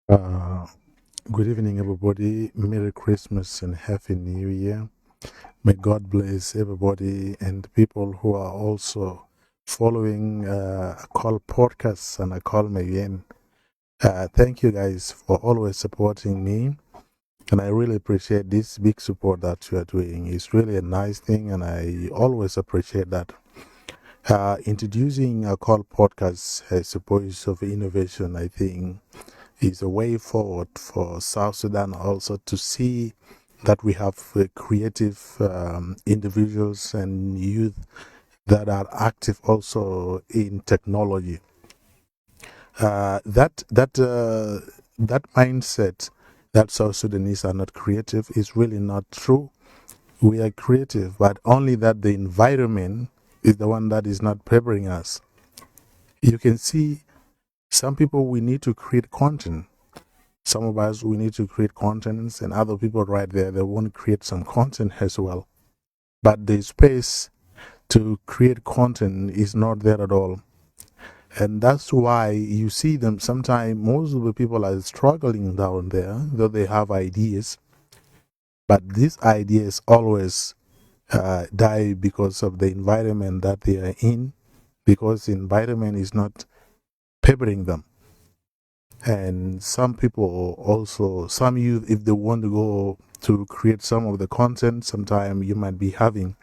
Uh, Good evening, everybody. Merry Christmas and Happy New Year. May God bless everybody and people who are also following a call podcasts and a call Mayen. Thank you guys for always supporting me. And I really appreciate this big support that you are doing. It's really a nice thing, and I always appreciate that. Introducing a call podcast as a voice of innovation, I think, is a way forward for South Sudan also to see that we have creative individuals and youth that are active also in technology. That mindset that South Sudanese are not creative is really not true. We are creative, but only that the environment is the one that is not preparing us. You can see some people we need to create content. Some of us, we need to create contents, and other people right there, they want to create some content as well. But the space to create content is not there at all. And that's why you see them sometimes, most of the people are struggling down there, though they have ideas. But these ideas always die because of the environment that they are in, because the environment is not preparing them. And some people also, some youth, if they want to go to create some of the content, sometimes you might be having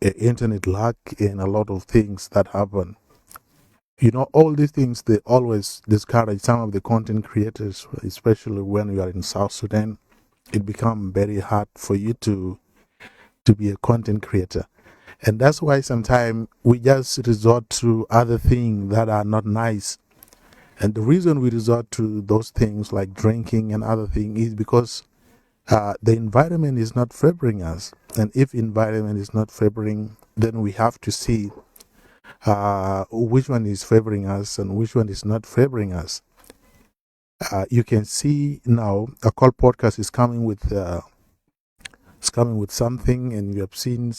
internet lag and a lot of things that happen. You know, all these things, they always discourage some of the content creators, especially when you are in South Sudan. It becomes very hard for you to be a content creator. And that's why sometimes we just resort to other things that are not nice. And the reason we resort to those things like drinking and other things is because the environment is not favoring us. And if environment is not favoring, then we have to see which one is favoring us and which one is not favoring us. You can see now a call podcast is coming with something, and you have seen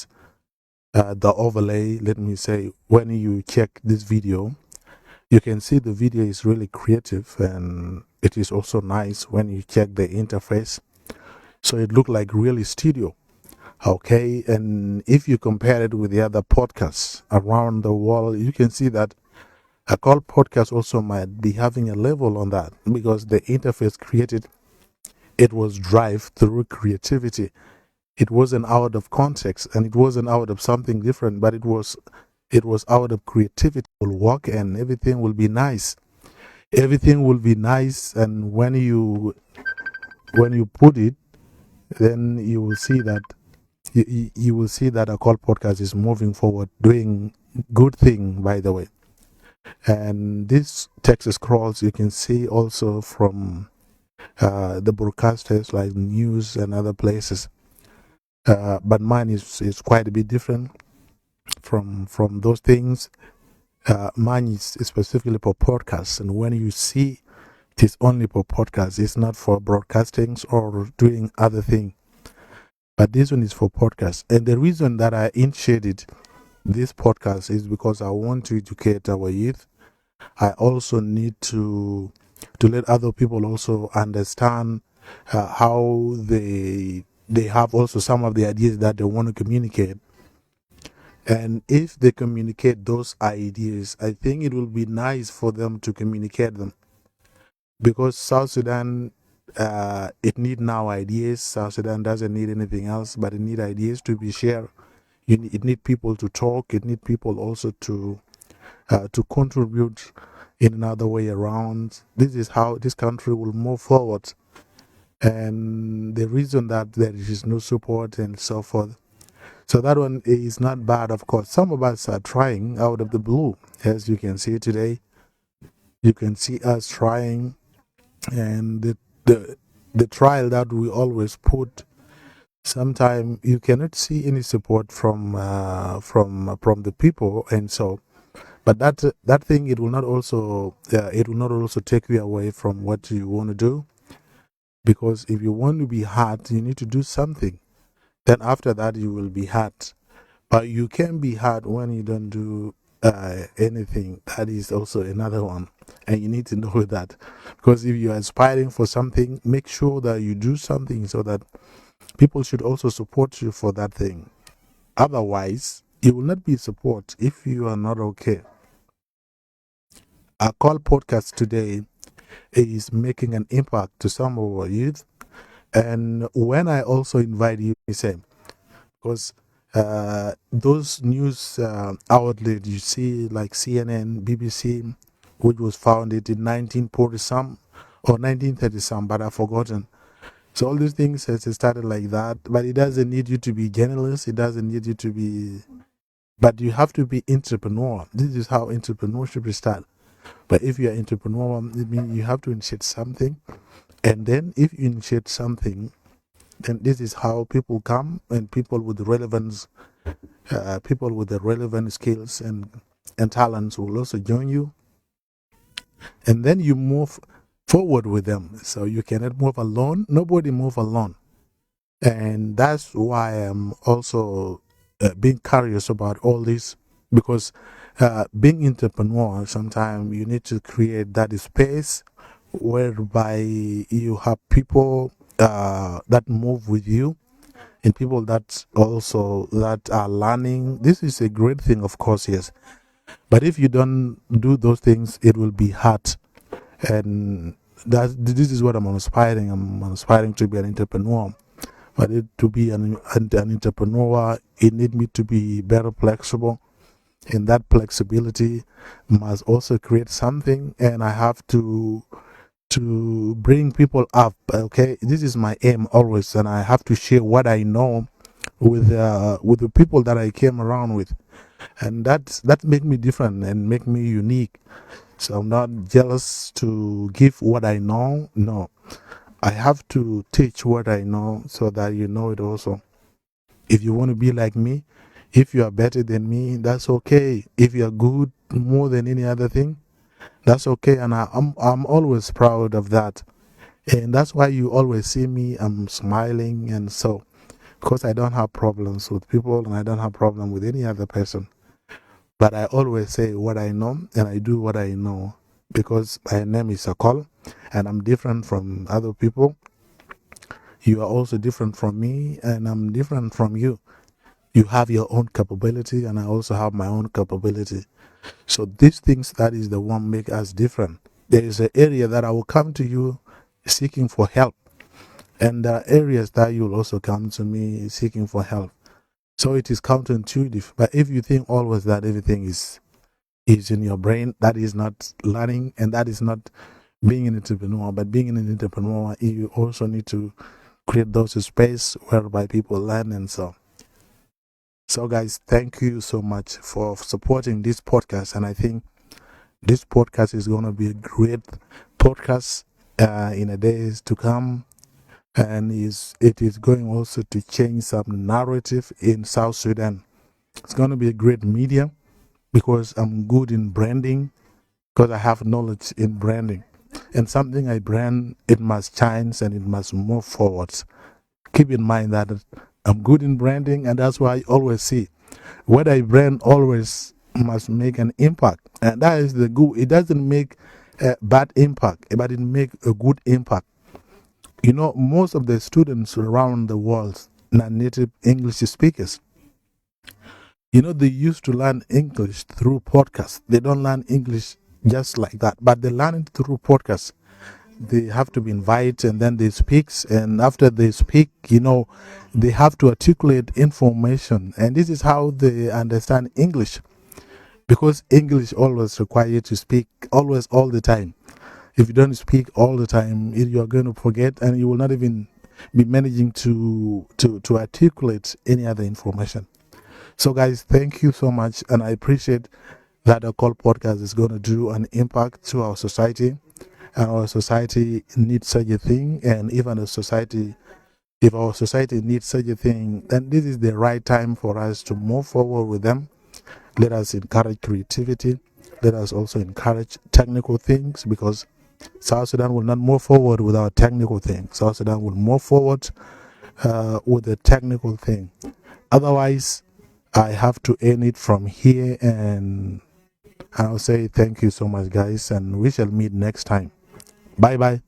the overlay. Let me say, when you check this video, you can see the video is really creative, and it is also nice when you check the interface. So it looked like really studio. Okay, and if you compare it with the other podcasts around the world, you can see that a call podcast also might be having a level on that, because the interface created, it was drive through creativity. It wasn't out of context, and it wasn't out of something different, but it was out of creativity. It will work and everything will be nice. Everything will be nice, and when you put it, then you will see that you will see that a call podcast is moving forward, doing good thing, by the way. And this text scrolls, you can see also from the broadcasters like news and other places. But mine is quite a bit different from those things. Mine is specifically for podcasts, and when you see it is only for podcasts, it's not for broadcastings or doing other things. But this one is for podcasts. And the reason that I initiated this podcast is because I want to educate our youth. I also need to let other people also understand how they have also some of the ideas that they want to communicate. And if they communicate those ideas, I think it will be nice for them to communicate them, because South Sudan, it need now ideas. South Sudan doesn't need anything else, but it need ideas to be shared. It need people to talk. It need people also to contribute in another way around. This is how this country will move forward. And the reason that there is no support and so forth. So that one is not bad, of course. Some of us are trying out of the blue, as you can see today. You can see us trying, and the trial that we always put. Sometimes you cannot see any support from the people, and so. But that thing, it will not also take you away from what you want to do, because if you want to be hard, you need to do something. Then after that, you will be hard. But you can be hard when you don't do anything. That is also another one. and you need to know that, because if you are aspiring for something, make sure that you do something so that people should also support you for that thing. Otherwise, you will not be support if you are not okay. Our call podcast today is making an impact to some of our youth. And when I also invite you, I say, because those news outlets you see, like CNN, BBC, which was founded in 1940 some or 1930 some, but I've forgotten. So all these things has started like that, but it doesn't need you to be journalist. It doesn't need you to be, but you have to be entrepreneur. This is how entrepreneurship is started. But if you're entrepreneur, it means you have to initiate something, and then if you initiate something, then this is how people come, and people with relevance, people with the relevant skills and talents will also join you, and then you move forward with them. So you cannot move alone. Nobody move alone, and that's why I'm also being curious about all this, because being entrepreneur, sometimes you need to create that space whereby you have people that move with you, and people that also that are learning. This is a great thing, of course, yes, but if you don't do those things, it will be hard. And this is what I'm aspiring. I'm aspiring to be an entrepreneur. But to be an entrepreneur, it need me to be very flexible, and that flexibility must also create something, and I have to bring people up. Okay, this is my aim always, and I have to share what I know with the people that I came around with, and that make me different and make me unique. So I'm not jealous to give what I know. No, I have to teach what I know so that you know it also. If you want to be like me, if you are better than me, that's okay. If you are good more than any other thing, that's okay. And I'm always proud of that. And that's why you always see me, I'm smiling. And so, because I don't have problems with people, and I don't have problem with any other person. But I always say what I know, and I do what I know, because my name is Akol, and I'm different from other people. You are also different from me, and I'm different from you. You have your own capability, and I also have my own capability. So these things, that is the one make us different. There is an area that I will come to you seeking for help, and there are areas that you'll also come to me seeking for help. So it is counterintuitive. But if you think always that everything is in your brain, that is not learning, and that is not being an entrepreneur. But being an entrepreneur, you also need to create those space whereby people learn. And so guys, thank you so much for supporting this podcast, and I think this podcast is going to be a great podcast in the days to come, and it is going also to change some narrative in South Sudan. It's going to be a great media, because I'm good in branding, because I have knowledge in branding, and something I brand, it must change and it must move forward. Keep in mind that I'm good in branding, and that's why I always see what I brand always must make an impact, and that is the good. It doesn't make a bad impact, but it make a good impact. You know, most of the students around the world, non-native English speakers, you know, they used to learn English through podcasts. They don't learn English just like that, but they learn it through podcasts. They have to be invited, and then they speak, and after they speak, you know, they have to articulate information, and this is how they understand English, because English always requires you to speak always all the time. If you don't speak all the time, you are going to forget, and you will not even be managing to articulate any other information. So guys, thank you so much, and I appreciate that the Call podcast is going to do an impact to our society, and our society needs such a thing. And if our society needs such a thing, then this is the right time for us to move forward with them. Let us encourage creativity. Let us also encourage technical things, because South Sudan will not move forward without technical things. South Sudan will move forward with a technical thing. Otherwise, I have to end it from here, and I'll say thank you so much, guys, and we shall meet next time. Bye bye.